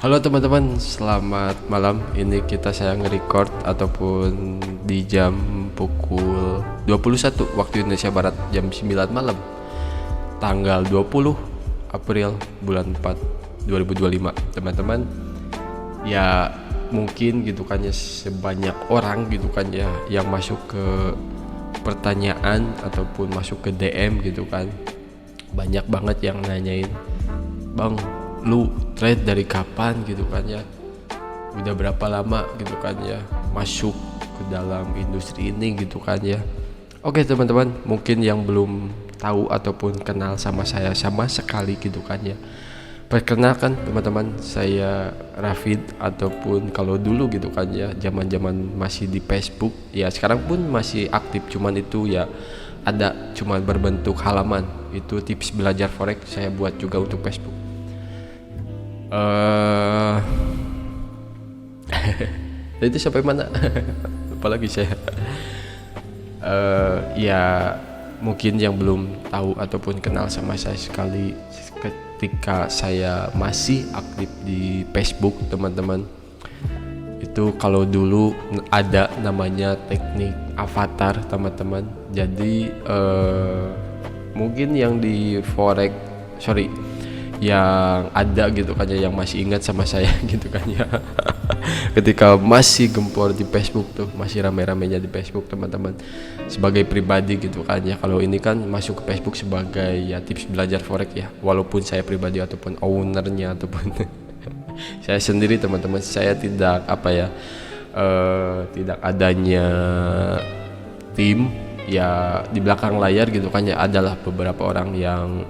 Halo teman-teman, selamat malam. Ini saya nge-record ataupun di jam pukul 21 waktu Indonesia Barat, jam 9 malam. Tanggal 20 April bulan 4 2025. Teman-teman, ya mungkin gitu kan ya, sebanyak orang gitu kan ya yang masuk ke pertanyaan ataupun masuk ke DM gitu kan. Banyak banget yang nanyain, "Bang, lu trade dari kapan?" gitu kan ya, udah berapa lama gitu kan ya masuk ke dalam industri ini gitu kan ya. Oke teman-teman, mungkin yang belum tahu ataupun kenal sama saya sama sekali gitu kan ya, perkenalkan teman-teman, saya Rafid, ataupun kalau dulu gitu kan ya, zaman-zaman masih di Facebook ya, sekarang pun masih aktif, cuman itu ya ada cuman berbentuk halaman. Itu tips belajar forex saya buat juga untuk Facebook. Itu sampai mana? Lupa lagi saya. Ya mungkin yang belum tahu ataupun kenal sama saya sekali, ketika saya masih aktif di Facebook teman-teman, itu kalau dulu ada namanya teknik avatar teman-teman. Jadi mungkin yang di forex, yang ada gitu kan ya, yang masih ingat sama saya gitu kan ya. Ketika masih gempor di Facebook tuh, masih rame-ramenya di Facebook teman-teman, sebagai pribadi gitu kan ya. Kalau ini kan masuk ke Facebook sebagai ya tips belajar forex ya, walaupun saya pribadi ataupun ownernya ataupun saya sendiri teman-teman, saya tidak tidak adanya tim ya di belakang layar gitu kan ya. Adalah beberapa orang yang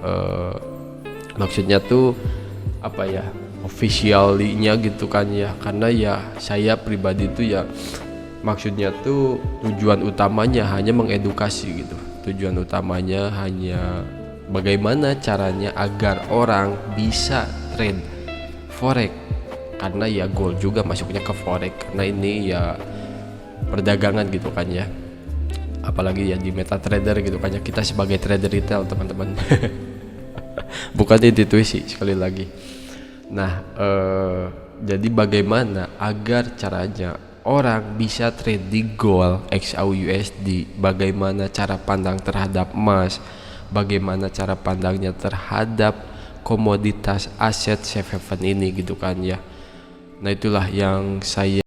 maksudnya tuh officialnya gitu kan ya, karena ya saya pribadi tuh ya maksudnya tuh tujuan utamanya hanya mengedukasi gitu. Tujuan utamanya hanya bagaimana caranya agar orang bisa trade forex, karena ya goal juga masuknya ke forex, karena ini ya perdagangan gitu kan ya, apalagi ya di meta trader gitu kan ya, kita sebagai trader retail teman-teman. Bukan itu sih, sekali lagi. Nah, jadi bagaimana agar caranya orang bisa trade di gold XAUUSD, bagaimana cara pandang terhadap emas, bagaimana cara pandangnya terhadap komoditas aset safe haven ini gitu kan ya. Nah, itulah yang saya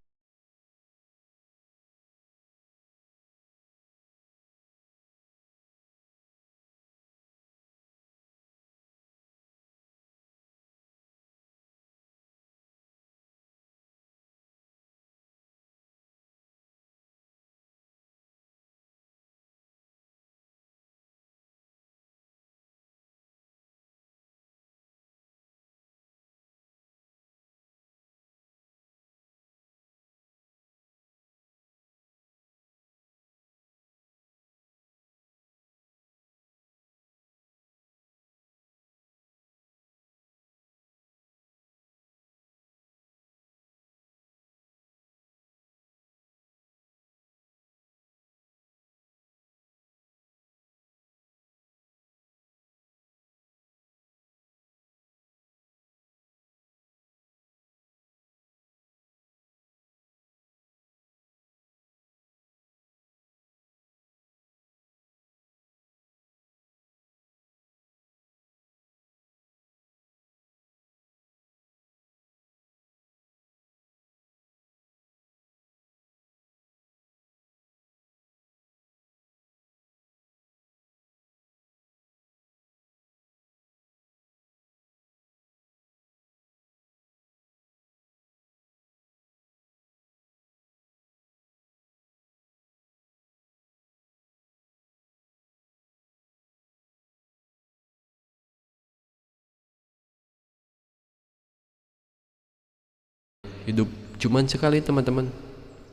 hidup cuman sekali teman-teman.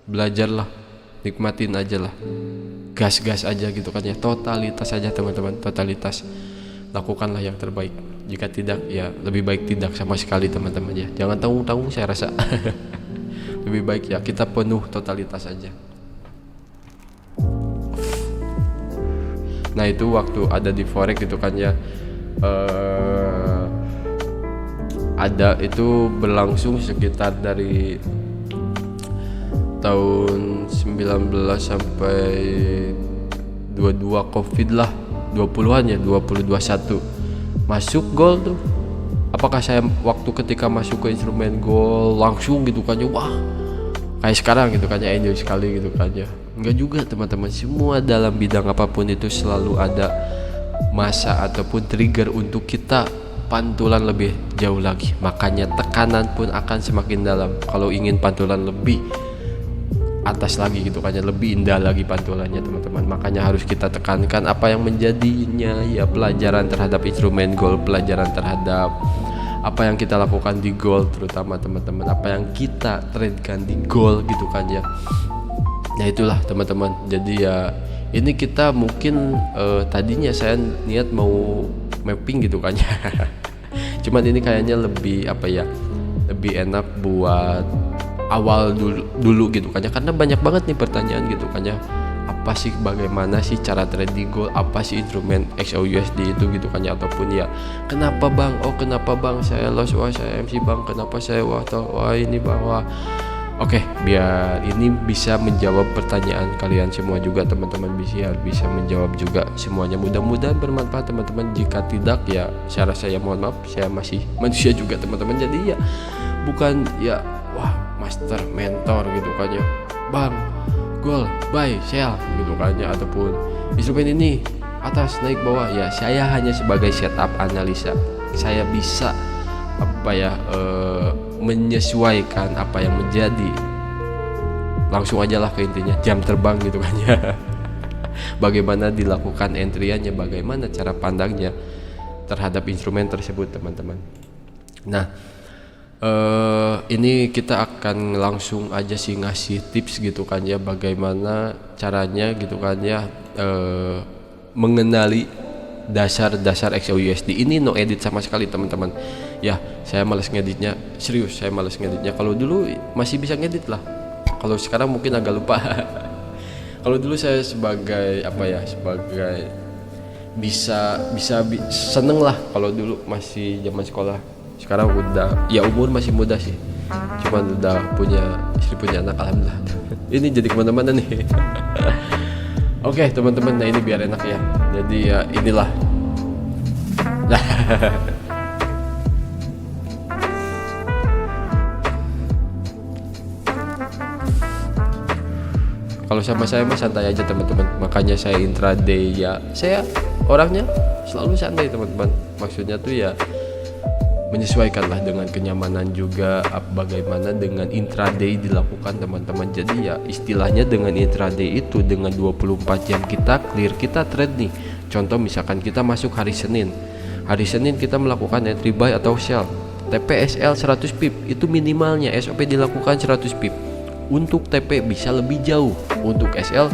Belajarlah, nikmatin aja lah, gas-gas aja gitu kan ya, totalitas aja teman-teman, totalitas. Lakukanlah yang terbaik, jika tidak ya lebih baik tidak sama sekali teman-teman ya, jangan tanggung-tanggung saya rasa. Lebih baik ya kita penuh totalitas aja. Nah, itu waktu ada di forex gitu kan ya, ada itu berlangsung sekitar dari tahun 19 sampai 22 Covid lah, 20-an ya, 2021 masuk gol tuh. Apakah saya waktu ketika masuk ke instrumen gol langsung gitu kan ya, wah kayak sekarang gitu kan ya, enjoy sekali gitu kan ya? Enggak juga teman-teman, semua dalam bidang apapun itu selalu ada masa ataupun trigger untuk kita pantulan lebih jauh lagi. Makanya tekanan pun akan semakin dalam kalau ingin pantulan lebih atas lagi gitu kan ya, lebih indah lagi pantulannya teman-teman. Makanya harus kita tekankan apa yang menjadinya ya pelajaran terhadap instrumen gol, pelajaran terhadap apa yang kita lakukan di gol, terutama teman-teman apa yang kita tradekan di gol gitu kan ya. Nah itulah teman-teman, jadi ya ini kita mungkin tadinya saya niat mau mapping gitu kan ya cuman ini kayaknya lebih apa ya, lebih enak buat awal dulu gitu kan ya, karena banyak banget nih pertanyaan gitu kan ya, apa sih, bagaimana sih cara trading gold, apa sih instrumen XAUUSD itu gitu kan ya, ataupun ya kenapa bang, oh kenapa bang saya loss, wah saya MC bang, kenapa saya wah ini bang, wah oke, biar ini bisa menjawab pertanyaan kalian semua juga teman-teman, bisa menjawab juga semuanya, mudah-mudahan bermanfaat teman-teman. Jika tidak ya saya rasa ya mohon maaf, saya masih manusia juga teman-teman, jadi ya bukan ya wah master mentor gitu kan ya, bang gol buy sell gitu kan ya, ataupun instrumen ini atas naik bawah ya, saya hanya sebagai setup analisa, saya bisa apa ya menyesuaikan apa yang menjadi, langsung aja lah ke intinya, jam terbang gitu kan ya bagaimana dilakukan entryannya, bagaimana cara pandangnya terhadap instrumen tersebut teman-teman. Nah ini kita akan langsung aja sih ngasih tips gitu kan ya, bagaimana caranya gitu kan ya mengenali dasar-dasar XAUUSD. Ini no edit sama sekali teman-teman ya, saya males ngeditnya, serius saya males ngeditnya. Kalau dulu masih bisa ngedit lah, kalau sekarang mungkin agak lupa kalau dulu saya sebagai apa ya, sebagai bisa seneng lah kalau dulu masih zaman sekolah. Sekarang udah ya umur masih muda sih, cuman udah punya istri, punya anak, alhamdulillah ini jadi kemana-mana nih Oke teman-teman, nah ini biar enak ya, jadi ya inilah kalau sama saya mah santai aja teman-teman, makanya saya intraday ya, saya orangnya selalu santai teman-teman, maksudnya tuh ya menyesuaikanlah dengan kenyamanan juga bagaimana dengan intraday dilakukan teman-teman. Jadi ya istilahnya dengan intraday itu dengan 24 jam kita clear, kita trade nih. Contoh misalkan kita masuk hari Senin kita melakukan entry buy atau sell, TPSL 100 pip itu minimalnya, SOP dilakukan 100 pip. Untuk TP bisa lebih jauh, untuk SL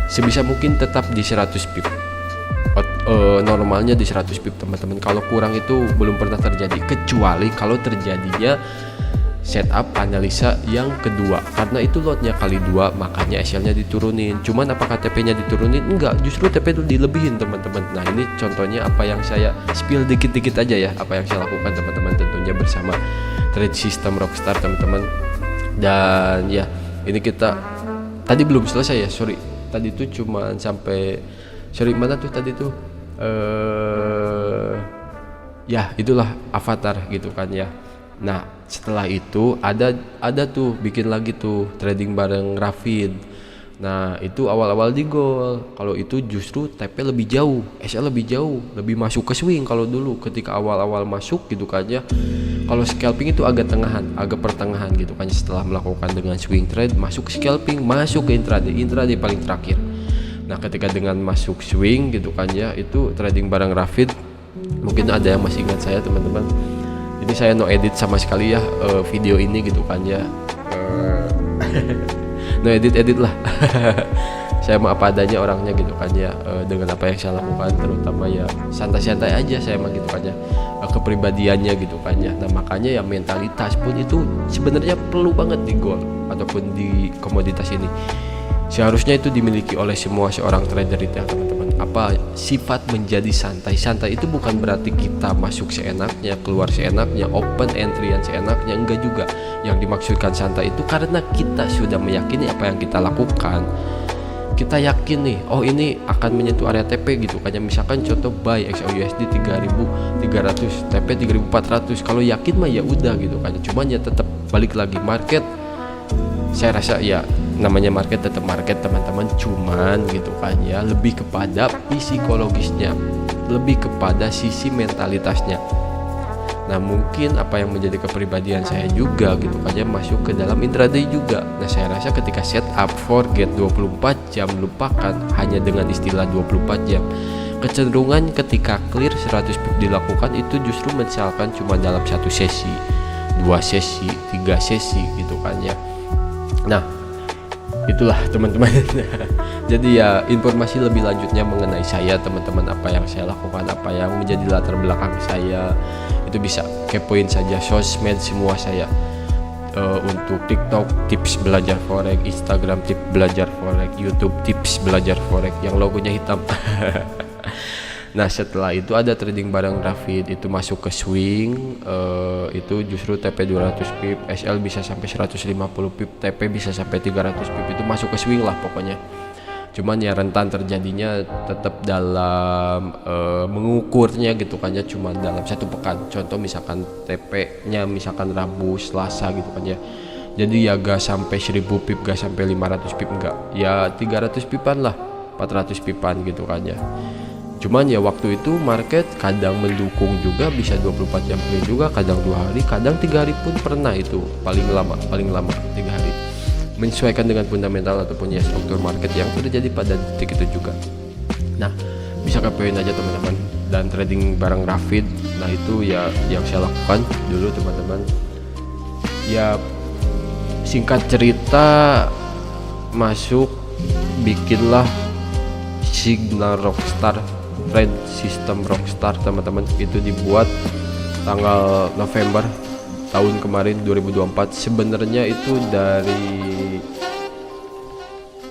sebisa mungkin tetap di 100 pip. Normalnya di 100 pip teman-teman, kalau kurang itu belum pernah terjadi, kecuali kalau terjadinya setup analisa yang kedua, karena itu lotnya kali 2 makanya SL nya diturunin. Cuman apakah TP nya diturunin? Enggak, justru TP itu dilebihin teman-teman. Nah ini contohnya apa yang saya spill dikit-dikit aja ya, apa yang saya lakukan teman-teman, tentunya bersama trade system Rockstar teman-teman. Dan ya ini kita tadi belum selesai ya, sorry, tadi tuh cuman sampai mana tuh tadi tuh ya itulah avatar gitu kan ya. Nah setelah itu ada tuh bikin lagi tuh trading bareng Rafid. Nah itu awal-awal di gol, kalau itu justru TP lebih jauh, SL lebih jauh, lebih masuk ke swing. Kalau dulu ketika awal-awal masuk gitu kan ya, kalau scalping itu agak pertengahan gitu kan, setelah melakukan dengan swing trade masuk ke scalping, masuk ke intraday paling terakhir. Nah ketika dengan masuk swing gitu kan ya, itu trading bareng Rafid, mungkin ada yang masih ingat saya teman-teman, ini saya no edit sama sekali ya video ini gitu kan ya, no edit lah saya mah apa adanya orangnya gitu kan ya, dengan apa yang saya lakukan, terutama ya santai-santai aja saya mah gitu kan ya, kepribadiannya gitu kan ya. Nah makanya ya mentalitas pun itu sebenarnya perlu banget di gold ataupun di komoditas ini, seharusnya itu dimiliki oleh semua seorang trader retail teman-teman. sifat menjadi santai. Santai itu bukan berarti kita masuk seenaknya, keluar seenaknya, open entryan seenaknya, enggak juga. Yang dimaksudkan santai itu karena kita sudah meyakini apa yang kita lakukan. Kita yakin nih, oh ini akan menyentuh area TP gitu. Kayak misalkan contoh buy XAUUSD 3.300, TP 3.400. Kalau yakin mah ya udah gitu kan. Cuman ya tetap balik lagi market. Saya rasa ya namanya market tetap market teman-teman, cuman gitu kan ya lebih kepada psikologisnya, lebih kepada sisi mentalitasnya. Nah mungkin apa yang menjadi kepribadian saya juga gitu kan ya masuk ke dalam intraday juga. Nah saya rasa ketika setup forget 24 jam, lupakan hanya dengan istilah 24 jam. Kecenderungan ketika clear 100 pip dilakukan itu justru misalkan cuma dalam satu sesi, 2 sesi, 3 sesi gitu kan ya. Nah itulah teman-teman. Jadi ya informasi lebih lanjutnya mengenai saya teman-teman, apa yang saya lakukan, apa yang menjadi latar belakang saya, itu bisa kepoin saja sosmed semua saya. Untuk TikTok tips belajar forex, Instagram tips belajar forex, YouTube tips belajar forex yang logonya hitam. Nah setelah itu ada trading bareng Rafid, itu masuk ke swing, itu justru TP 200 pip, SL bisa sampai 150 pip, TP bisa sampai 300 pip, itu masuk ke swing lah pokoknya. Cuman ya rentan terjadinya tetap dalam mengukurnya gitu kan ya, cuma dalam satu pekan. Contoh misalkan TP nya misalkan Rabu, Selasa gitu kan ya. Jadi ya gak sampai 1000 pip, gak sampai 500 pip, enggak, ya 300 pipan lah, 400 pipan gitu kan ya. Cuman ya waktu itu market kadang mendukung juga, bisa 24 jam juga, kadang 2 hari, kadang 3 hari pun pernah, itu paling lama 3 hari, menyesuaikan dengan fundamental ataupun ya struktur market yang terjadi pada detik itu juga. Nah bisa kepoin aja teman-teman, dan trading bareng Rafid. Nah itu ya yang saya lakukan dulu teman-teman. Ya singkat cerita masuk bikinlah Signal Rockstar, trade sistem Rockstar teman-teman. Itu dibuat tanggal November tahun kemarin 2024. Sebenarnya itu dari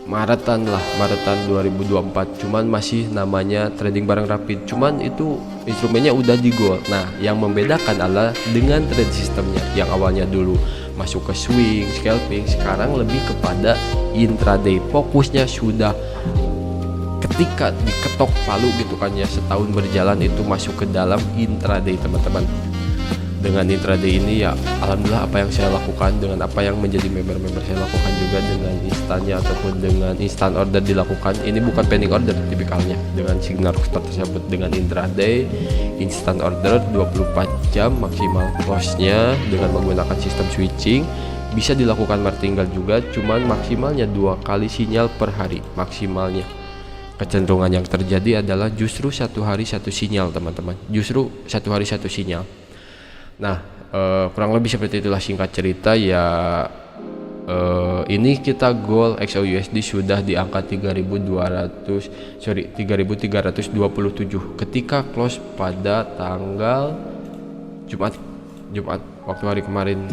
Maretan 2024, cuman masih namanya trading bareng Rafid, cuman itu instrumennya udah di gold. Nah yang membedakan adalah dengan trade sistemnya yang awalnya dulu masuk ke swing, scalping, sekarang lebih kepada intraday. Fokusnya sudah ketika diketok palu gitu kan ya, setahun berjalan itu masuk ke dalam intraday teman-teman. Dengan intraday ini ya alhamdulillah apa yang saya lakukan, dengan apa yang menjadi member-member saya lakukan juga, dengan instannya ataupun dengan instant order dilakukan. Ini bukan pending order tipikalnya dengan Signal Rockstar tersebut. Dengan intraday instant order 24 jam maksimal close-nya dengan menggunakan sistem switching. Bisa dilakukan martingale juga, cuman maksimalnya 2 kali sinyal per hari maksimalnya. Kecenderungan yang terjadi adalah justru 1 hari 1 sinyal teman-teman, justru 1 hari 1 sinyal. Nah kurang lebih seperti itulah singkat cerita ya. Ini kita goal XAUUSD sudah di angka 3.327 ketika close pada tanggal Jumat waktu hari kemarin,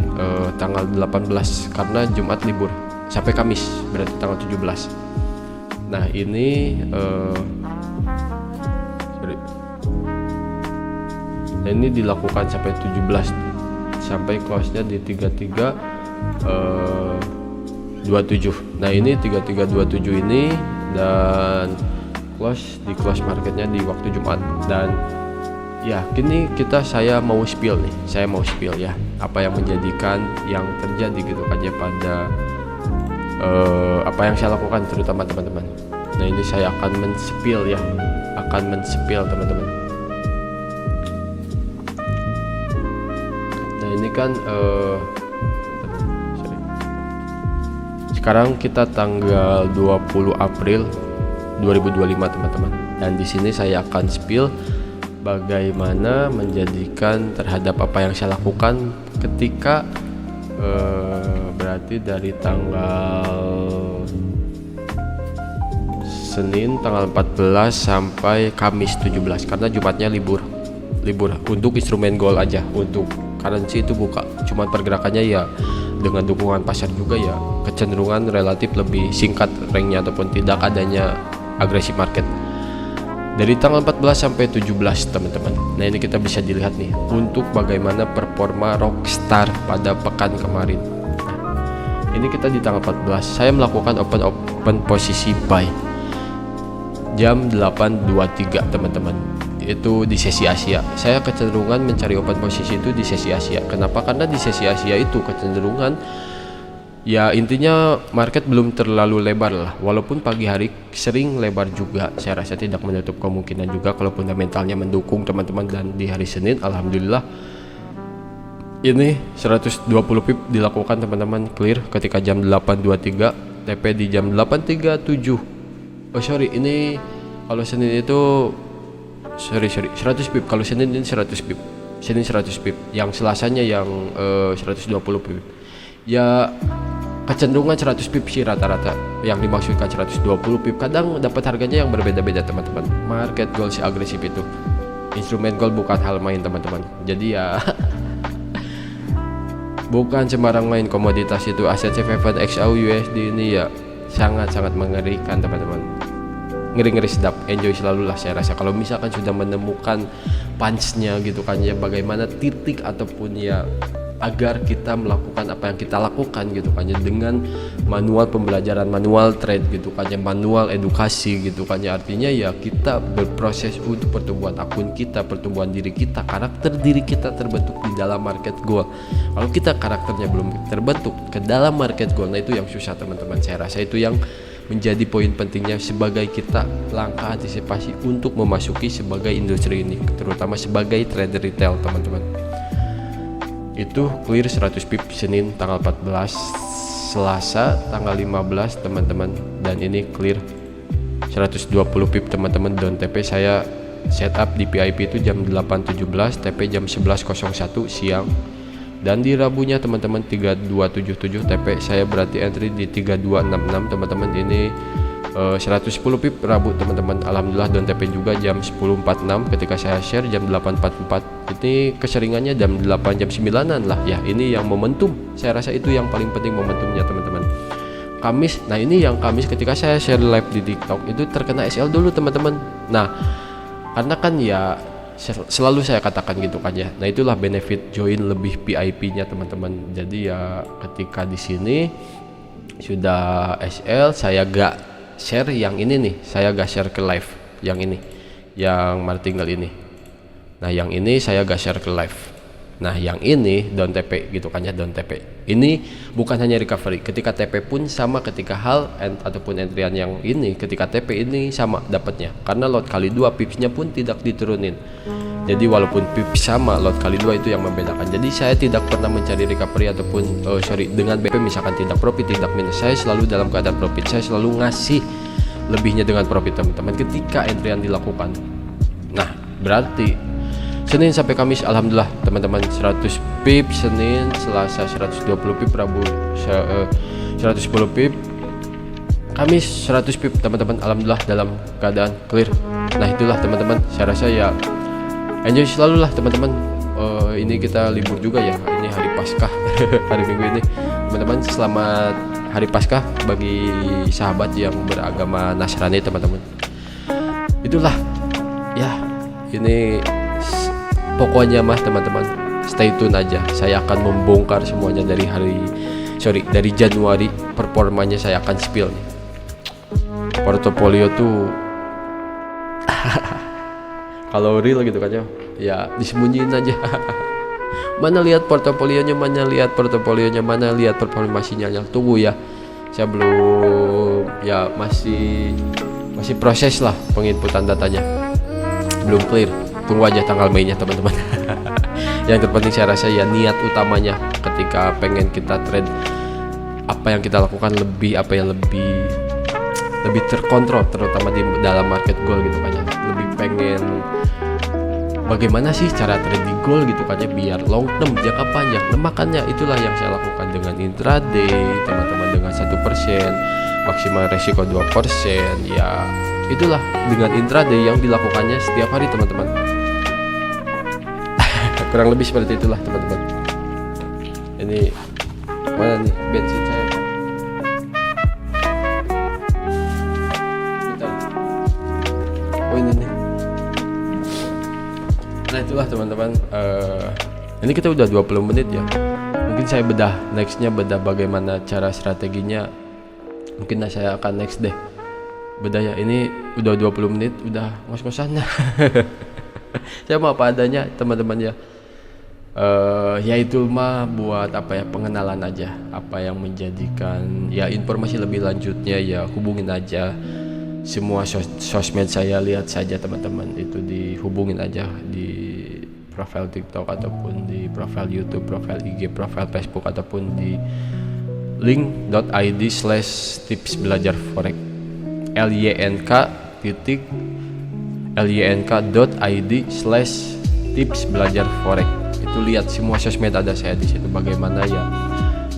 tanggal 18, karena Jumat libur sampai Kamis, berarti tanggal 17. Nah ini dan ini dilakukan sampai 17, sampai close-nya di 3327. Nah ini 3327 ini, dan di close marketnya di waktu Jumat. Dan ya kini saya mau spill ya apa yang menjadikan yang terjadi gitu aja pada apa yang saya lakukan terutama teman-teman. Nah ini saya akan men-spill teman-teman. Nah ini kan sekarang kita tanggal 20 April 2025 teman-teman, dan di sini saya akan spill bagaimana menjadikan terhadap apa yang saya lakukan ketika berarti dari tanggal Senin tanggal 14 sampai Kamis 17, karena Jumatnya libur untuk instrumen gold aja. Untuk currency itu buka, cuman pergerakannya ya dengan dukungan pasar juga ya kecenderungan relatif lebih singkat ranknya ataupun tidak adanya agresif market. dari tanggal 14 sampai 17 teman-teman. Nah ini kita bisa dilihat nih untuk bagaimana performa Rockstar pada pekan kemarin. Ini kita di tanggal 14, saya melakukan open posisi buy jam 8.23 teman-teman. Itu di sesi Asia. Saya kecenderungan mencari open posisi itu di sesi Asia. Kenapa? Karena di sesi Asia itu kecenderungan, ya intinya market belum terlalu lebar lah. Walaupun pagi hari sering lebar juga, saya rasa tidak menutup kemungkinan juga kalau fundamentalnya mendukung teman-teman. Dan di hari Senin alhamdulillah ini 120 pip dilakukan teman-teman, clear ketika jam 8.23, TP di jam 8.37. Oh sorry, ini kalau Senin itu sorry 100 pip, kalau Senin ini 100 pip, Senin 100 pip, yang Selasanya yang 120 pip. Ya kecenderungan 100 pip sih rata-rata yang dimaksudkan 120 pip. Kadang dapat harganya yang berbeda-beda teman-teman. Market gold si agresif itu, instrumen gold bukan hal main teman-teman. Jadi ya bukan sembarang main komoditas itu. Aset C5 XAU USD ini ya sangat-sangat mengerikan teman-teman, ngeri-ngeri sedap. Enjoy selalu lah saya rasa kalau misalkan sudah menemukan punch-nya gitu kan ya, bagaimana titik ataupun ya agar kita melakukan apa yang kita lakukan gitu kan ya, dengan manual pembelajaran, manual trade gitu kan ya, manual edukasi gitu kan ya. Artinya ya kita berproses untuk pertumbuhan akun kita, pertumbuhan diri kita, karakter diri kita terbentuk di dalam market gold. Kalau kita karakternya belum terbentuk ke dalam market gold, nah itu yang susah teman-teman. Saya rasa itu yang menjadi poin pentingnya sebagai kita langkah antisipasi untuk memasuki sebagai industri ini, terutama sebagai trader retail teman-teman. Itu clear 100 pip Senin tanggal 14, Selasa tanggal 15 teman-teman, dan ini clear 120 pip teman-teman. Don TP saya setup di PIP itu jam 8.17, TP jam 11.01 siang. Dan di Rabunya teman-teman 3277 TP saya berarti entry di 3266 teman-teman. Ini 110 pip Rabu teman-teman. Alhamdulillah don TP juga jam 10.46 ketika saya share jam 8.44. Ini keseringannya jam 8 jam 9-an lah ya. Ini yang momentum. Saya rasa itu yang paling penting momentumnya teman-teman. Kamis, nah ini yang Kamis ketika saya share live di TikTok itu terkena SL dulu teman-teman. Nah, karena kan ya selalu saya katakan gitu kan ya. Nah, itulah benefit join lebih PIP-nya teman-teman. Jadi ya ketika di sini sudah SL, saya gak share yang ini nih, saya gak share ke live yang ini, yang martingale ini. Nah, yang ini saya gak share ke live. Nah, yang ini down TP gitu kan ya, down TP. Ini bukan hanya recovery, ketika TP pun sama, ketika hal ataupun entryan yang ini, ketika TP ini sama dapatnya. Karena lot kali 2 pipsnya pun tidak diturunin. Jadi walaupun pips sama, lot kali 2 itu yang membedakan. Jadi saya tidak pernah mencari recovery ataupun dengan BP misalkan tidak profit, tidak minus. Saya selalu dalam keadaan profit. Saya selalu ngasih lebihnya dengan profit teman-teman ketika entryan dilakukan. Nah, berarti Senin sampai Kamis alhamdulillah teman-teman 100 pip Senin, Selasa 120 pip, Rabu 110 pip, Kamis 100 pip teman-teman. Alhamdulillah dalam keadaan clear. Nah, itulah teman-teman, saya rasa ya enjoy selalu lah teman-teman. Ini kita libur juga ya, ini hari Paskah hari Minggu ini teman-teman. Selamat hari Paskah bagi sahabat yang beragama Nasrani teman-teman. Itulah ya, ini pokoknya mah teman-teman stay tune aja. Saya akan membongkar semuanya dari Januari. Performanya saya akan spill nih. Portofolio tuh kalau real gitu kan ya disembunyiin aja. Mana lihat portofolionya, mana lihat performasinya. Tunggu ya, saya belum, ya masih proses lah penginputan datanya, belum clear. Tunggu aja tanggal Mei-nya teman-teman. Yang terpenting saya rasa ya niat utamanya ketika pengen kita trade, apa yang kita lakukan lebih terkontrol, terutama di dalam market gold gitu kan ya. Lebih pengen bagaimana sih cara trade di gold gitu kan ya, biar long term, jangka panjang. Nah, makanya itulah yang saya lakukan dengan intraday teman-teman, dengan 1%, maksimal resiko 2%. Ya itulah dengan intraday yang dilakukannya setiap hari teman-teman. Kurang lebih seperti itulah teman-teman. Ini mana nih bensin saya? Bentar. Oh ini nih. teman-teman, ini kita udah 20 menit ya. Mungkin saya nextnya bedah bagaimana cara strateginya. Mungkin saya akan next deh bedah ya. Ini udah 20 menit, udah ngos-ngosan. Saya mau apa adanya teman-teman ya. Ya itu mah buat apa ya, pengenalan aja. Apa yang menjadikan ya informasi lebih lanjutnya ya hubungin aja. Semua sosmed saya lihat saja teman-teman, itu dihubungin aja di profil TikTok ataupun di profil YouTube, profil IG, profil Facebook ataupun di link.id/tipsbelajarforex lynk.id/tipsbelajarforex. Itu lihat semua sosmed ada saya di situ. Bagaimana ya,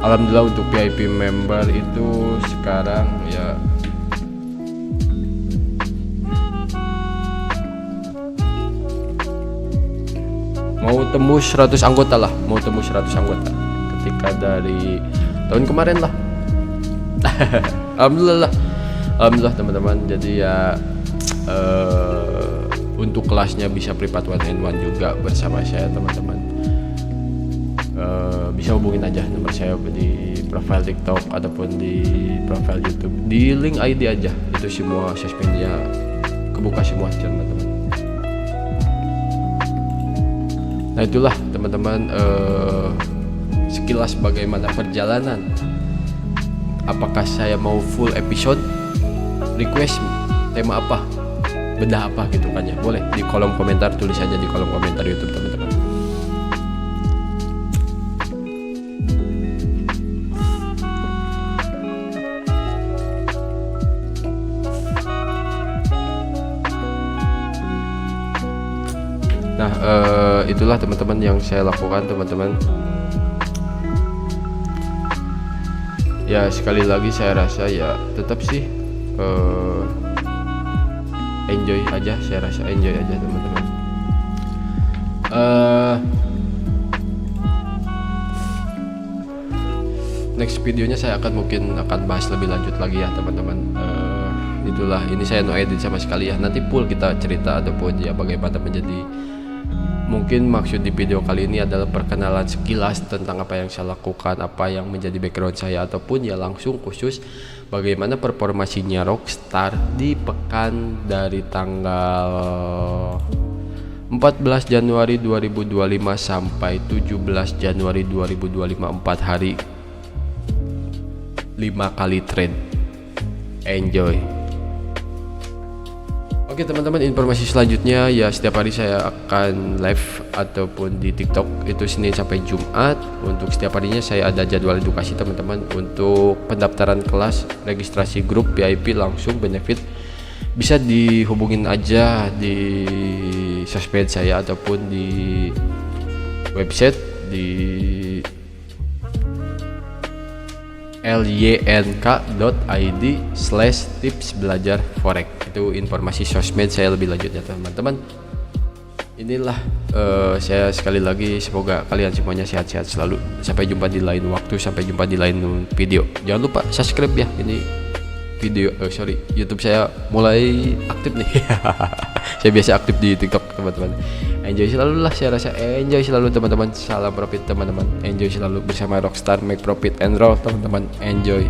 alhamdulillah untuk VIP member itu sekarang ya mau tembus 100 anggota lah, ketika dari tahun kemarin lah. Alhamdulillah teman-teman. Jadi ya untuk kelasnya bisa privat 1-on-1 juga bersama saya teman-teman. Bisa hubungin aja nomor saya di profil TikTok ataupun di profil YouTube, di link ID aja, itu semua sosmednya kebuka semua teman-teman. Nah itulah teman-teman, sekilas bagaimana perjalanan. Apakah saya mau full episode, request tema apa, bedah apa gitu kan ya, boleh di kolom komentar, tulis aja di kolom komentar YouTube teman-teman. Nah itulah teman-teman yang saya lakukan teman-teman. Ya sekali lagi saya rasa ya tetap sih enjoy aja, saya rasa enjoy aja teman-teman. Next videonya saya mungkin akan bahas lebih lanjut lagi ya teman-teman. Itulah, ini saya no edit sama sekali ya, nanti full kita cerita ataupun ya bagaimana menjadi. Mungkin maksud di video kali ini adalah perkenalan sekilas tentang apa yang saya lakukan, apa yang menjadi background saya, ataupun ya langsung khusus bagaimana performasinya Rockstar di pekan dari tanggal 14 Januari 2025 sampai 17 Januari 2025, 4 hari 5 kali trade. Enjoy. Oke teman-teman, informasi selanjutnya ya setiap hari saya akan live ataupun di TikTok itu Senin sampai Jumat. Untuk setiap harinya saya ada jadwal edukasi teman-teman. Untuk pendaftaran kelas, registrasi grup VIP langsung benefit, bisa dihubungin aja di sosmed saya ataupun di website di lynk.id/tipsbelajarforex. Itu informasi sosmed saya lebih lanjutnya teman-teman. Inilah saya sekali lagi, semoga kalian semuanya sehat-sehat selalu. Sampai jumpa di lain waktu, sampai jumpa di lain video. Jangan lupa subscribe ya, ini video YouTube saya mulai aktif nih. Saya biasa aktif di TikTok teman-teman. Enjoy selalu lah, saya rasa enjoy selalu teman-teman. Salam profit teman-teman, enjoy selalu bersama Rockstar, make profit and roll teman-teman, enjoy.